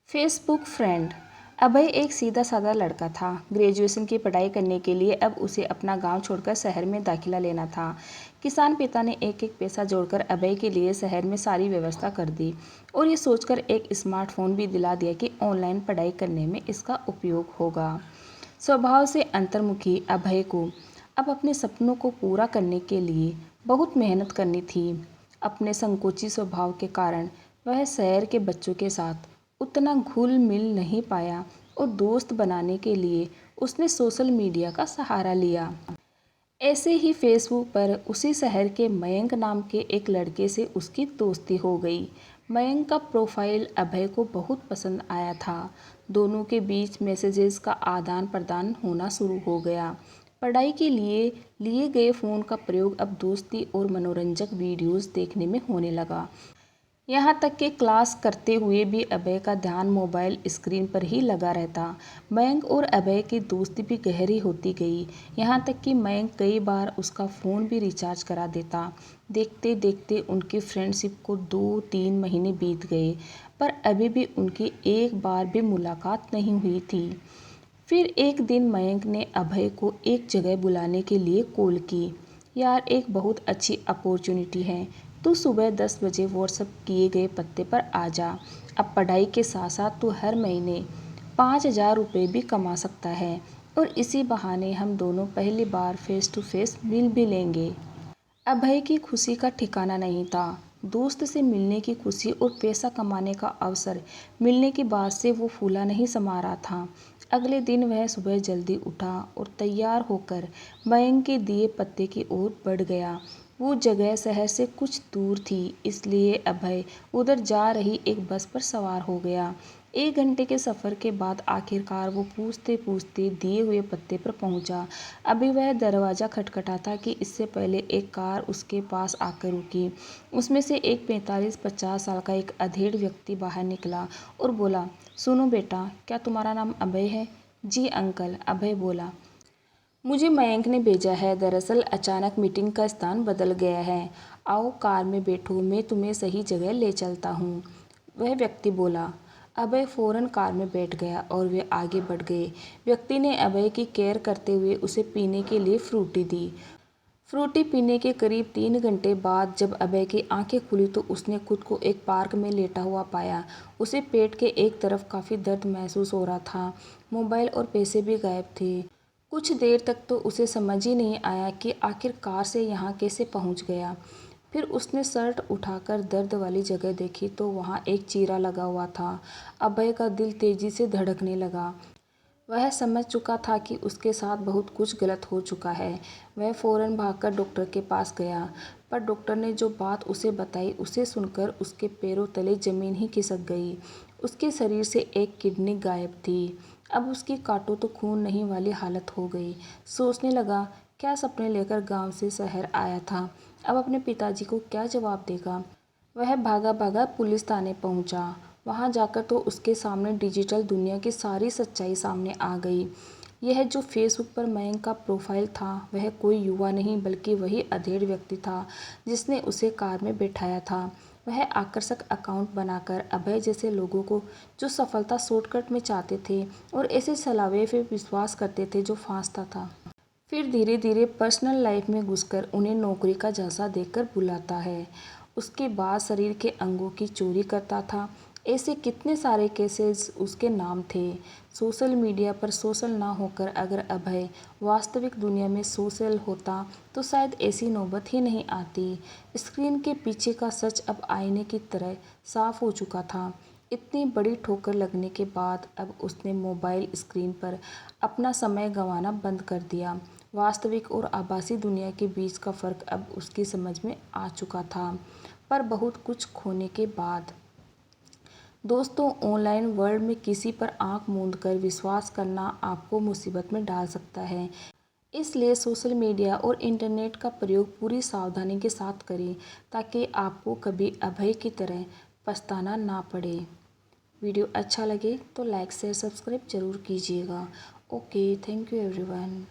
Facebook friend. अभय एक सीधा साधा लड़का था। ग्रेजुएशन की पढ़ाई करने के लिए अब उसे अपना गांव छोड़कर शहर में दाखिला लेना था। किसान पिता ने एक एक पैसा जोड़कर अभय के लिए शहर में सारी व्यवस्था कर दी और ये सोचकर एक स्मार्टफोन भी दिला दिया कि ऑनलाइन पढ़ाई करने में इसका उपयोग होगा। स्वभाव से अंतर्मुखी अभय को अब अपने सपनों को पूरा करने के लिए बहुत मेहनत करनी थी। अपने संकोची स्वभाव के कारण वह शहर के बच्चों के साथ उतना घुल मिल नहीं पाया और दोस्त बनाने के लिए उसने सोशल मीडिया का सहारा लिया। ऐसे ही फेसबुक पर उसी शहर के मयंक नाम के एक लड़के से उसकी दोस्ती हो गई। मयंक का प्रोफाइल अभय को बहुत पसंद आया था। दोनों के बीच मैसेजेस का आदान प्रदान होना शुरू हो गया। पढ़ाई के लिए लिए गए फ़ोन का प्रयोग अब दोस्ती और मनोरंजक वीडियोस देखने में होने लगा। यहाँ तक कि क्लास करते हुए भी अभय का ध्यान मोबाइल स्क्रीन पर ही लगा रहता। मयंक और अभय की दोस्ती भी गहरी होती गई। यहाँ तक कि मयंक कई बार उसका फ़ोन भी रिचार्ज करा देता। देखते देखते उनकी फ्रेंडशिप को 2-3 महीने बीत गए, पर अभी भी उनकी एक बार भी मुलाकात नहीं हुई थी। फिर एक दिन मयंक ने अभय को एक जगह बुलाने के लिए कॉल की। यार, एक बहुत अच्छी अपॉर्चुनिटी है, तू सुबह 10 बजे व्हाट्सएप किए गए पते पर आ जा। अब पढ़ाई के साथ साथ तू हर महीने 5,000 रुपये भी कमा सकता है और इसी बहाने हम दोनों पहली बार फेस टू फेस मिल भी लेंगे। अभय की खुशी का ठिकाना नहीं था। दोस्त से मिलने की खुशी और पैसा कमाने का अवसर मिलने की बात से वो फूला नहीं समा रहा था। अगले दिन वह सुबह जल्दी उठा और तैयार होकर मयंक के दिए पते की ओर बढ़ गया। वो जगह शहर से कुछ दूर थी, इसलिए अभय उधर जा रही एक बस पर सवार हो गया। 1 घंटे के सफ़र के बाद आखिरकार वो पूछते पूछते दिए हुए पते पर पहुंचा। अभी वह दरवाज़ा खटखटाता कि इससे पहले एक कार उसके पास आकर रुकी। उसमें से एक 45-50 साल का एक अधेड़ व्यक्ति बाहर निकला और बोला, सुनो बेटा, क्या तुम्हारा नाम अभय है? जी अंकल, अभय बोला। मुझे मयंक ने भेजा है। दरअसल अचानक मीटिंग का स्थान बदल गया है। आओ कार में बैठो, मैं तुम्हें सही जगह ले चलता हूँ, वह व्यक्ति बोला। अभय फौरन कार में बैठ गया और वे आगे बढ़ गए। व्यक्ति ने अभय की केयर करते हुए उसे पीने के लिए फ्रूटी दी। फ्रूटी पीने के करीब 3 घंटे बाद जब अभय की आंखें खुली तो उसने खुद को एक पार्क में लेटा हुआ पाया। उसे पेट के एक तरफ काफ़ी दर्द महसूस हो रहा था। मोबाइल और पैसे भी गायब थे। कुछ देर तक तो उसे समझ ही नहीं आया कि आखिर कार से यहाँ कैसे पहुँच गया। फिर उसने शर्ट उठाकर दर्द वाली जगह देखी तो वहाँ एक चीरा लगा हुआ था। अभय का दिल तेजी से धड़कने लगा। वह समझ चुका था कि उसके साथ बहुत कुछ गलत हो चुका है। वह फौरन भागकर डॉक्टर के पास गया, पर डॉक्टर ने जो बात उसे बताई उसे सुनकर उसके पैरों तले जमीन ही खिसक गई। उसके शरीर से एक किडनी गायब थी। अब उसकी काटो तो खून नहीं वाली हालत हो गई। सोचने लगा, क्या सपने लेकर गांव से शहर आया था, अब अपने पिताजी को क्या जवाब देगा। वह भागा भागा पुलिस थाने पहुंचा। वहां जाकर तो उसके सामने डिजिटल दुनिया की सारी सच्चाई सामने आ गई। यह जो फेसबुक पर मयंक का प्रोफाइल था वह कोई युवा नहीं बल्कि वही अधेड़ व्यक्ति था जिसने उसे कार में बैठाया था। वह आकर्षक अकाउंट बनाकर अभय जैसे लोगों को जो सफलता शॉर्टकट में चाहते थे और ऐसे छलावे पे विश्वास करते थे जो फांसता था। फिर धीरे धीरे पर्सनल लाइफ में घुसकर उन्हें नौकरी का झांसा देकर बुलाता है। उसके बाद शरीर के अंगों की चोरी करता था। ऐसे कितने सारे केसेस उसके नाम थे। सोशल मीडिया पर सोशल ना होकर अगर अभय वास्तविक दुनिया में सोशल होता तो शायद ऐसी नौबत ही नहीं आती। स्क्रीन के पीछे का सच अब आईने की तरह साफ हो चुका था। इतनी बड़ी ठोकर लगने के बाद अब उसने मोबाइल स्क्रीन पर अपना समय गंवाना बंद कर दिया। वास्तविक और आभासी दुनिया के बीच का फ़र्क अब उसकी समझ में आ चुका था, पर बहुत कुछ खोने के बाद। दोस्तों, ऑनलाइन वर्ल्ड में किसी पर आंख मूंद कर विश्वास करना आपको मुसीबत में डाल सकता है। इसलिए सोशल मीडिया और इंटरनेट का प्रयोग पूरी सावधानी के साथ करें ताकि आपको कभी अभय की तरह पछताना ना पड़े। वीडियो अच्छा लगे तो लाइक शेयर सब्सक्राइब जरूर कीजिएगा। Okay, thank you everyone.